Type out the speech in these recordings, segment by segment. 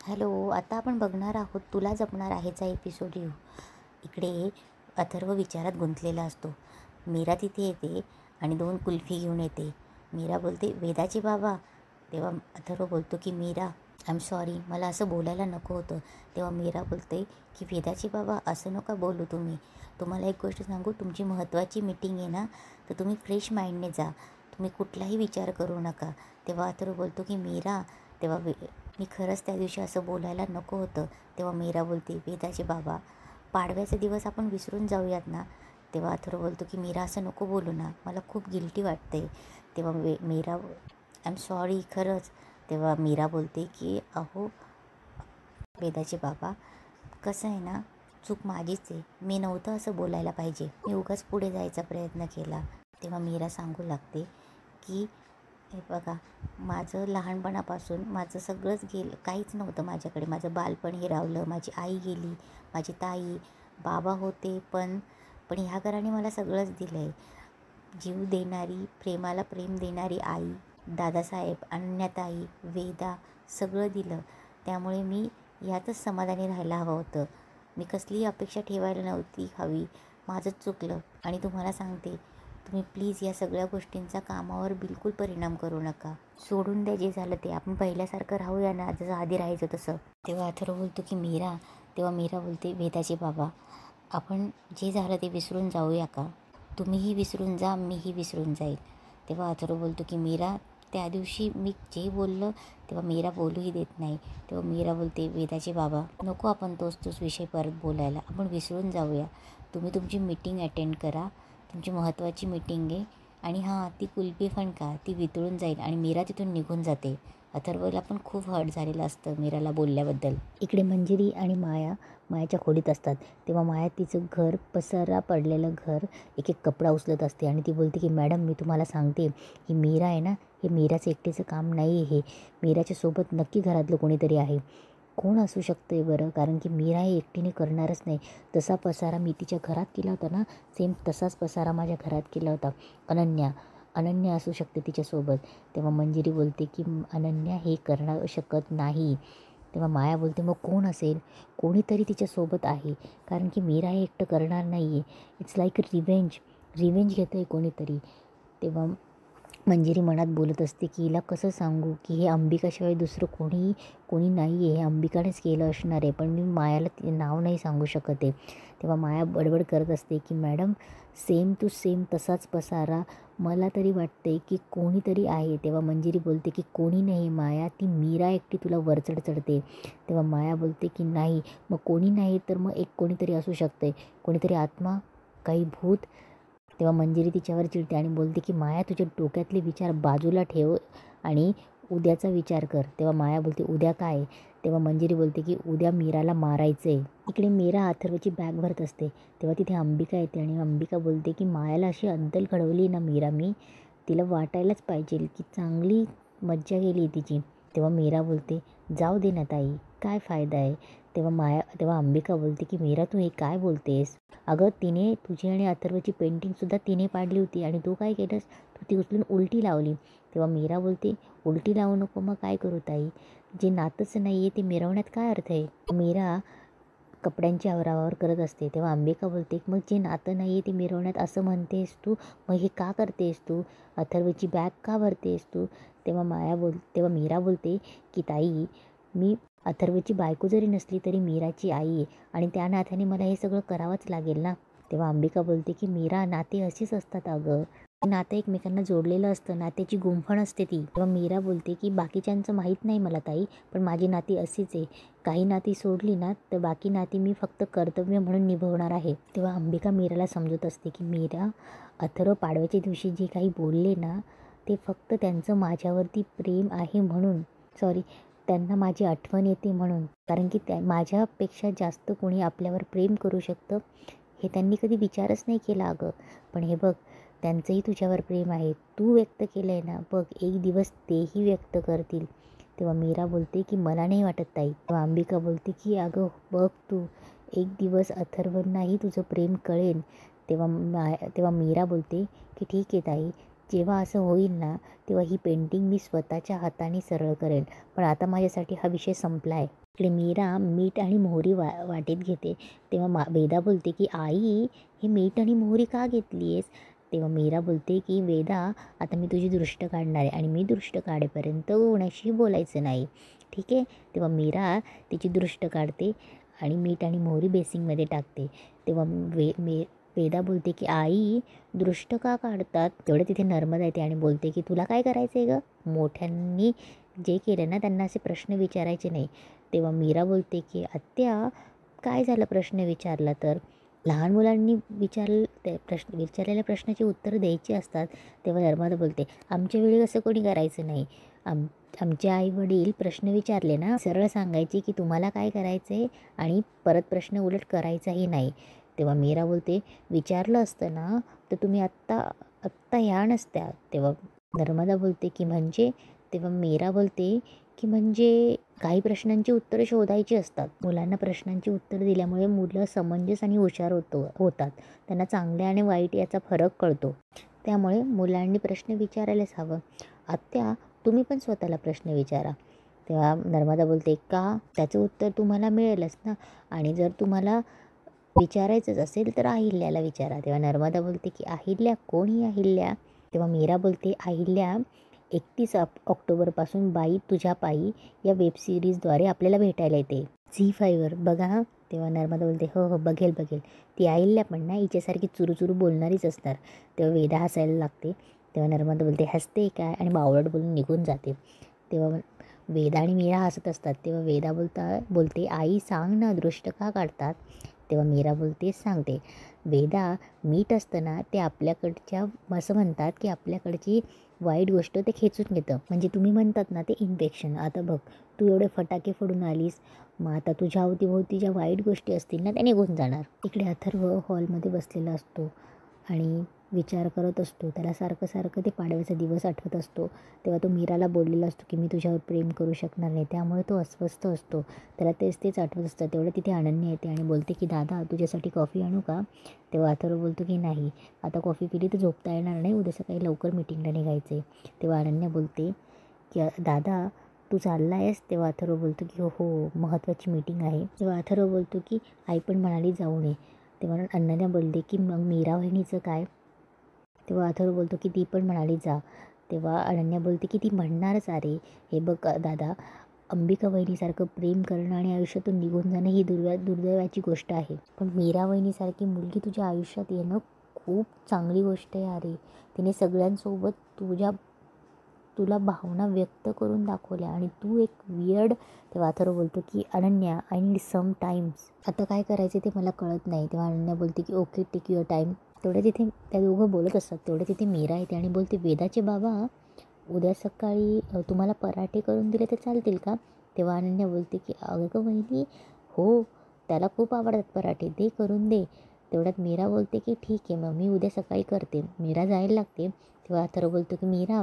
Hello, आता आपण बघणार आहोत तुला जपणार आहेचा एपिसोड येऊ. इकडे अथर्व विचारात गुंतलेला असतो. मीरा तिथे येते आणि 2 कुल्फी घेऊन येते. मीरा बोलते, वेदाचे बाबा. तेव्हा अथर्व बोलतो की मीरा आय एम सॉरी, मला असं बोलायला नको होतं. तेव्हा मीरा बोलते की वेदाचे बाबा असं नका बोलू तुम्ही. तुम्हाला एक गोष्ट सांगू, तुमची महत्त्वाची मीटिंग आहे ना, तर तुम्ही फ्रेश माइंडने जा. तुम्ही कुठलाही विचार करू नका. तेव्हा अथर्व बोलतो की मीरा, तेव्हा मी खरंच त्या दिवशी असं बोलायला नको होतं. तेव्हा मीरा बोलते, वेदाचे बाबा, पाडव्याचा दिवस आपण विसरून जाऊयात ना. तेव्हा अथर्व बोलतो की मीरा असं नको बोलू ना, मला खूप गिल्टी वाटते. तेव्हा मीरा आय एम सॉरी खरंच. तेव्हा मीरा बोलते की अहो वेदाचे बाबा, कसं आहे ना, चूक माझीच आहे. मी नव्हतं असं बोलायला पाहिजे. मी उगाच पुढे जायचा प्रयत्न केला. तेव्हा मीरा सांगू लागते की हे बघा, माझं लहानपणापासून माझं सगळंच गेलं, काहीच नव्हतं माझ्याकडे. माझं बालपण हिरावलं, माझी आई गेली, माझी ताई, बाबा होते, पण ह्या घराने मला सगळंच दिलं आहे. जीव देणारी, प्रेमाला प्रेम देणारी आई, दादासाहेब, अनन्याताई, वेदा, सगळं दिलं. त्यामुळे मी यातच समाधानी राहायला हवं होतं. मी कसलीही अपेक्षा ठेवायला नव्हती हवी. माझंच चुकलं. आणि तुम्हाला सांगते, तुम्ही प्लीज या सगळ्या गोष्टींचा कामावर बिलकुल परिणाम करू नका. सोडून द्या जे झालं ते. आपण पहिल्यासारखं राहूया ना, जसं आधी राहायचं तसं. तेव्हा अथर्व बोलतो की मीरा. तेव्हा मीरा बोलते, वेदाचे बाबा, आपण जे झालं ते विसरून जाऊया का? तुम्हीही विसरून जा, मीही विसरून जाईल. तेव्हा अथर्व बोलतो की मीरा, त्या दिवशी मी जे बोललं तेव्हा मीरा बोलूही देत नाही. तेव्हा मीरा बोलते, वेदाचे बाबा, नको आपण तोच विषय परत बोलायला. आपण विसरून जाऊया. तुम्ही तुमची मीटिंग अटेंड करा. तुमची महत्त्वाची मीटिंग आहे. आणि हां, ती कुल्फी पण का, ती वितळून जाईल. आणि मीरा तिथून निघून जाते. अथर्वला पण खूप हर्ट झालेलं असतं मीराला बोलल्याबद्दल. इकडे मंजिरी आणि मायाच्या खोलीत असतात. तेव्हा माया तिचं घर, पसारा पडलेलं घर, एक कपडा उचलत असते आणि ती बोलते की मॅडम, मी तुम्हाला सांगते, ही मीरा आहे ना, हे मीराचं एकटीचं काम नाही आहे. हे मीराच्या सोबत नक्की घरातलं कोणीतरी आहे. कोण असू शकतं आहे बरं? कारण की मीरा हे एकटीने करणारच नाही. तसा पसारा मी तिच्या घरात केला होता ना, सेम तसाच पसारा माझ्या घरात केला होता. अनन्या असू शकते तिच्यासोबत. तेव्हा मंजिरी बोलते की अनन्या हे करणं शकत नाही. तेव्हा माया बोलते, मग कोण असेल? कोणीतरी तिच्यासोबत आहे. कारण की मीरा हे एकटं करणार नाही आहे. इट्स लाईक रिवेंज घेतं आहे कोणीतरी. तेव्हा मंजिरी मनात बोलत असते की हिला कसं सांगू की हे अंबिकाशिवाय दुसरं कोणी नाही आहे. हे अंबिकानेच केलं असणार आहे, पण मी मायाला ते नाव नाही सांगू शकत आहे. तेव्हा माया बडबड करत असते की मॅडम, सेम टू सेम तसाच पसारा मला तरी वाटते की कोणीतरी आहे. तेव्हा मंजिरी बोलते की कोणी नाही माया, ती मीरा एकटी तुला वरचढ चढते. तेव्हा माया बोलते की नाही, मग कोणी नाही तर मग एक कोणीतरी असू शकते. कोणीतरी आत्मा, काही भूत. तेव्हा मंजिरी तिच्यावर चिडते आणि बोलते की माया, तुझे डोक्यातले विचार बाजूला ठेव आणि उद्याचा विचार कर. तेव्हा माया बोलते, उद्या काय? तेव्हा मंजिरी बोलते की उद्या मीराला मारायचं आहे. इकडे मीरा अथर्वची बॅग भरत असते. तेव्हा तिथे अंबिका येते आणि अंबिका बोलते की मायाला अशी अद्दल घडवली ना मीरा, मी तिला वाटायलाच पाहिजे की चांगली मज्जा गेली तिची. तेव्हा मीरा बोलते, जाऊ दे ना ताई, काय फायदा आहे? तेव्हा अंबिका बोलते की मीरा, तू हे काय बोलतेस? अगं, तिने तुझी आणि अथर्वची पेंटिंगसुद्धा तिने पाडली होती आणि तू काय केलंस? तू ती उचलून उलटी लावली. तेव्हा मीरा बोलते, उलटी लावू नको, मग काय करू ताई? जे नातंच नाही आहे ते मिरवण्यात काय अर्थ आहे? मीरा कपड्यांची आवरावर करत असते. तेव्हा अंबिका बोलते, मग जे नातं नाही आहे ते मिरवण्यात असं म्हणतेस तू? मग हे का करतेस तू? अथर्वची बॅग का भरतेस तू? तेव्हा मीरा बोलते की ताई, मी अथर्वची बायको जरी नसली तरी मीराची आई आहे आणि त्या नात्याने मला हे सगळं करावंच लागेल ना. तेव्हा अंबिका बोलते की मीरा, नाते अशीच असतात अगं. नातं एकमेकांना जोडलेलं असतं, नात्याची गुंफण असते ती. तेव्हा मीरा बोलते की बाकीच्यांचं माहीत नाही मला ताई, पण माझी नाती अशीच आहे. काही नाती सोडली ना तर बाकी नाती मी फक्त कर्तव्य म्हणून निभवणार आहे. तेव्हा अंबिका मीराला समजत असते की मीरा, अथर्व पाडव्याच्या दिवशी जे काही बोलले ना, ते फक्त त्यांचं माझ्यावरती प्रेम आहे म्हणून, सॉरी, त्यांना माझी आठवण येते म्हणून. कारण की माझ्यापेक्षा जास्त कोणी आपल्यावर प्रेम करू शकतं हे त्यांनी कधी विचारच नाही केला अगं. पण हे बघ, त्यांचंही तुझ्यावर प्रेम आहे. तू व्यक्त केलं आहे ना, बघ एक दिवस तेही व्यक्त करतील. तेव्हा मीरा बोलते की मला नाही वाटत ताई. तेव्हा अंबिका बोलते की अगं बघ तू, एक दिवस अथर्वांनाही तुझं प्रेम कळेल. तेव्हा मीरा बोलते की ठीक आहे ताई, जेव्हा असं होईल ना तेव्हा ही पेंटिंग मी स्वतःच्या हाताने सरळ करेल, पण आता माझ्यासाठी हा विषय संपला आहे. इकडे मीरा मीठ आणि मोहरी वाटीत घेते तेव्हा वेदा बोलते की आई, हे मीठ आणि मोहरी का घेतली आहेस? तेव्हा मीरा बोलते की वेदा, आता मी तुझी दृष्ट काढणार आहे आणि मी दृष्ट काढेपर्यंत कोणाशीही बोलायचं नाही, ठीक आहे? तेव्हा मीरा तिची दृष्ट काढते आणि मीठ आणि मोहरी बेसिंगमध्ये टाकते. तेव्हा वेदा बोलते की आई, दृष्ट का काढतात? तेवढं तिथे नर्मदा येते आणि बोलते की तुला काय करायचं आहे गं? मोठ्यांनी जे केलं ना त्यांना असे प्रश्न विचारायचे नाही. तेव्हा मीरा बोलते की आत्या, काय झालं प्रश्न विचारला तर? लहान मुलांनी विचारलेल्या प्रश्नाची उत्तरं द्यायची असतात. तेव्हा नर्मदा बोलते, आमच्या वेळी असं कोणी करायचं नाही. आमचे आईवडील प्रश्न विचारले ना सरळ सांगायचे की तुम्हाला काय करायचं आहे आणि परत प्रश्न उलट करायचाही नाही. तेव्हा मीरा बोलते, विचारलं असतं ना तर तुम्ही आत्ता ह्या नसत्या. तेव्हा नर्मदा बोलते की म्हणजे? तेव्हा मीरा बोलते की म्हणजे काही प्रश्नांची उत्तरं शोधायची असतात. मुलांना प्रश्नांची उत्तरं दिल्यामुळे मुलं समंजस आणि हुशार होतात. त्यांना चांगले आणि वाईट याचा फरक कळतो. त्यामुळे मुलांनी प्रश्न विचारायलाच हवं. आत्या, तुम्ही पण स्वतःला प्रश्न विचारा. तेव्हा नर्मदा बोलते, का? त्याचं उत्तर तुम्हाला मिळेलच ना. आणि जर तुम्हाला विचारायचंच असेल तर अहिल्याला विचारा. तेव्हा नर्मदा बोलते की अहिल्या? कोण ही अहिल्या? तेव्हा मीरा बोलते, अहिल्या 31 ऑक्टोबरपासून बाई तुझ्या पायी या वेबसिरीजद्वारे आपल्याला भेटायला येते झी5वर, बघा हां. तेव्हा नर्मदा बोलते, हो हो बघेल. ती अहिल्या पण ना हिच्यासारखी चुरू बोलणारीच असणार. तेव्हा वेदा हसायला लागते. तेव्हा नर्मदा बोलते, हसते काय? आणि बावळट बोलून निघून जाते. तेव्हा वेदा आणि मीरा हसत असतात. तेव्हा वेदा बोलते, आई सांग ना, दृष्ट का काढतात? तेव्हा मीरा बोलते, सांगते. वेदा, मीठ असतं ना ते आपल्याकडच्या असं म्हणतात की आपल्याकडची वाईट गोष्ट ते खेचून घेतं. म्हणजे तुम्ही म्हणतात ना ते इन्फेक्शन. आता बघ, तू एवढे फटाके फोडून आलीस, मग आता तुझ्या अवतीभोवती ज्या वाईट गोष्टी असतील ना त्या निघून जाणार. इकडे अथर्व हॉलमध्ये बसलेला असतो आणि विचार करत असतो. त्याला सारखं ते पाडव्याचा दिवस आठवत असतो. तेव्हा तो मीराला बोललेला असतो की मी तुझ्यावर प्रेम करू शकणार नाही. त्यामुळे तो अस्वस्थ असतो. त्याला तेच आठवत असतं. तेवढं तिथे अनन्या येते आणि बोलते की दादा, तुझ्यासाठी कॉफी आणू का? तेव्हा अथर्व बोलतो की नाही, आता कॉफी पिली तर झोपता येणार नाही, उद्या सकाळी लवकर मीटिंगला निघायचं आहे. तेव्हा अनन्या बोलते की दादा, तू चालला आहेस? तेव्हा अथर्व बोलतो की हो, महत्त्वाची मीटिंग आहे. तेव्हा अथर्व बोलतो की आई पण म्हणाली जाऊ नये. तेव्हा अनन्या बोलते की मग मीरा वहिनीचं काय? तेव्हा अथर्व बोलतो की ती पण म्हणाली जा. तेव्हा अनन्या बोलते की ती म्हणणारच. अरे हे बघ दादा, अंबिका वहिनीसारखं प्रेम करणं आणि आयुष्यातून निघून जाणं ही दुर्दैवाची गोष्ट आहे. पण मीरा वहिनीसारखी मुलगी तुझ्या आयुष्यात येणं खूप चांगली गोष्ट आहे. अरे तिने सगळ्यांसोबत तुला भावना व्यक्त करून दाखवल्या आणि तू एक वियर्ड. तेव्हा अथर्व बोलतो की Ananya, I need some times. आता काय करायचे ते मला कळत नाही. तेव्हा अनन्या बोलते की ओके, टेक युअर टाईम. तेवढे तिथे त्या दोघं बोलत असतात. तेवढे तिथे मीरा येते आणि बोलते, वेदाचे बाबा उद्या सकाळी तुम्हाला पराठे करून दिले तर चालतील का? तेव्हा अनन्या बोलते की अगं वहिनी, हो, त्याला खूप आवडतात पराठे, दे करून दे. तेवढ्यात मीरा बोलते की ठीक आहे, मग मी उद्या सकाळी करते. मीरा जायला लागते. तेव्हा अथर्व बोलतो की मीरा,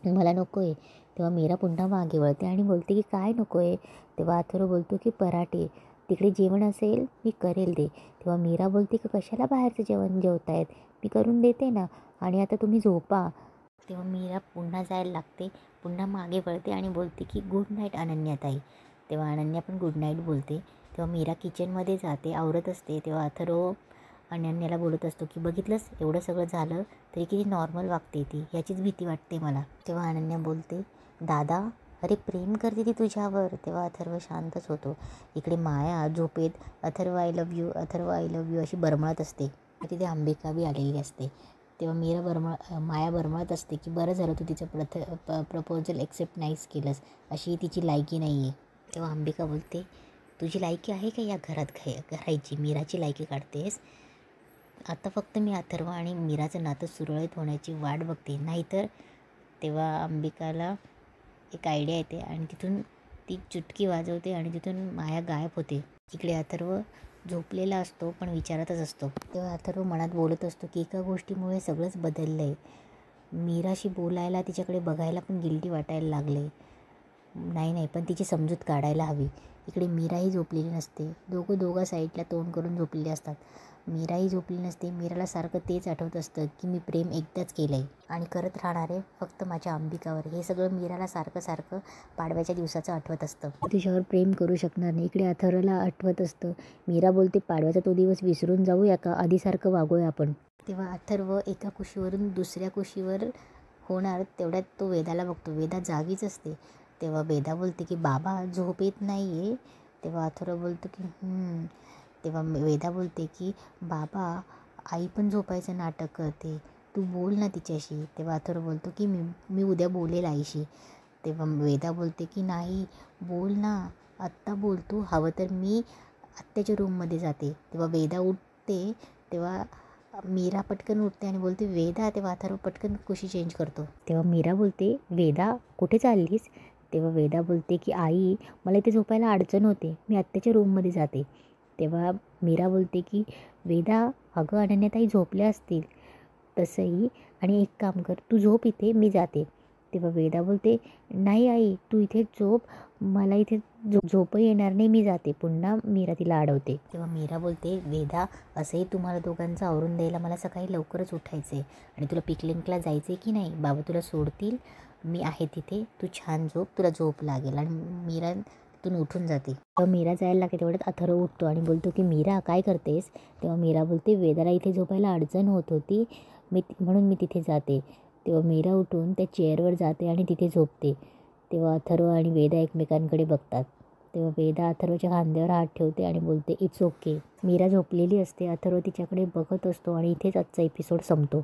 मला नको आहे. तेव्हा मीरा पुन्हा मागे वळते आणि बोलते की काय नको आहे? तेव्हा अथर्व बोलतो की पराठे, तिकडे जेवण असेल मी करेल दे. तेव्हा मीरा बोलते की कशाला बाहेरचं जेवण जेवतायत, मी करून देते ना, आणि आता तुम्ही झोपा. तेव्हा मीरा पुन्हा जायला लागते, पुन्हा मागे वळते आणि बोलते की गुड नाईट अनन्याताई. तेव्हा अनन्या पण गुड नाईट बोलते. तेव्हा मीरा किचनमध्ये जाते, आवरत असते. तेव्हा अथर्व अनन्याला बोलत असतो की बघितलंस, एवढं सगळं झालं तरी किती नॉर्मल वागते ती, याचीच भीती वाटते मला. तेव्हा अनन्या बोलते, दादा, अरे प्रेम करते ती तुझ्यावर. तेव्हा अथर्व शांतच होतो. इकडे माया झोपेत Atharva I love you, Atharva I love you अशी बरमळत असते. तिथे अंबिका बी आलेली असते. तेव्हा माया बरमळत असते की बरं झालं तू तिचं प्रपोजल एक्सेप्ट नाहीच केलंस, अशी तिची लायकी नाही आहे. तेव्हा अंबिका बोलते, तुझी लायकी आहे का या घरात घरायची? मीराची लायकी काढतेस? आता फक्त मी अथर्व आणि मीराचं नातं सुरळीत होण्याची वाट बघते, नाहीतर. तेव्हा अंबिकाला एक आयडिया येते आणि तिथून ती चुटकी वाजवते आणि तिथून माया गायब होते. इकडे अथर्व झोपलेला असतो पण विचारातच असतो. तेव्हा अथर्व मनात बोलत असतो की एका गोष्टीमुळे सगळंच बदललं आहे. मीराशी बोलायला, तिच्याकडे बघायला पण गिल्टी वाटायला लागले. नाही, पण तिची समजूत काढायला हवी. इकडे मीराही झोपलेली नसते. दोघा साईडला तोंड करून झोपलेले असतात. मीराही झोपली नसते. मीराला सारखं तेच आठवत असतं की मी प्रेम एकदाच केलं आहे आणि करत राहणार आहे फक्त माझ्या अंबिकावर. हे सगळं मीराला सारखं सारखं पाडव्याच्या दिवसाचं आठवत असतं. तुझ्यावर प्रेम करू शकणार नाही. इकडे अथर्वला आठवत असतं. मीरा बोलते पाडव्याचा तो दिवस विसरून जाऊया का, आधीसारखं वागूया आपण. तेव्हा अथर्व एका कुशीवरून दुसऱ्या कुशीवर होणार तेवढ्यात तो वेदाला बघतो. वेदा जागीच असते. तेव्हा वेदा बोलते की बाबा झोप येत नाही आहे. तेव्हा अथर्व बोलतो की तेव्हा वेदा बोलते की बाबा आई पण झोपायचं नाटक करते, तू बोल ना तिच्याशी. तेव्हा अथर्व बोलतो की मी उद्या बोलेल आईशी. तेव्हा वेदा बोलते की नाही बोल ना, आत्ता बोल तू, हवं तर मी आत्याच्या रूममध्ये जाते. तेव्हा वेदा उठते. तेव्हा मीरा पटकन उठते आणि बोलते वेदा. तेव्हा अथर्व पटकन कुशी चेंज करतो. तेव्हा मीरा बोलते वेदा कुठे चाललीस. तेव्हा वेदा बोलते की आई मला इथे झोपायला अडचण होते, मी आत्याच्या रूममध्ये जाते. तेव्हा मीरा बोलते की वेदा अगं अनन्याताई झोपल्या असतील तसंही, आणि एक काम कर तू झोप इथे, मी जाते. तेव्हा वेदा बोलते नाही आई तू इथे झोप, मला इथे झोपही येणार नाही, मी जाते. पुन्हा मीरा तिला अडवते. तेव्हा मीरा बोलते वेदा असंही तुम्हाला दोघांचं आवरून द्यायला मला सकाळी लवकरच उठायचं आहे आणि तुला पिकनिकला जायचं आहे की नाही, बाबा तुला सोडतील, मी आहे तिथे, तू छान झोप, तुला झोप लागेल. आणि मीरा तिथून उठून जाते. तेव्हा मीरा जायला लागते तेवढ्यात अथर्व उठतो आणि बोलतो की मीरा काय करतेस. तेव्हा मीरा बोलते वेदाला इथे झोपायला अडचण होत होती, म्हणून मी तिथे जाते. तेव्हा मीरा उठून त्या चेअरवर जाते आणि तिथे झोपते. तेव्हा अथर्व आणि वेदा एकमेकांकडे बघतात. तेव्हा वेदा अथर्वच्या खांद्यावर हात ठेवते आणि बोलते इट्स ओके. मीरा झोपलेली असते. अथर्व तिच्याकडे बघत असतो आणि इथेच आजचा एपिसोड संपतो.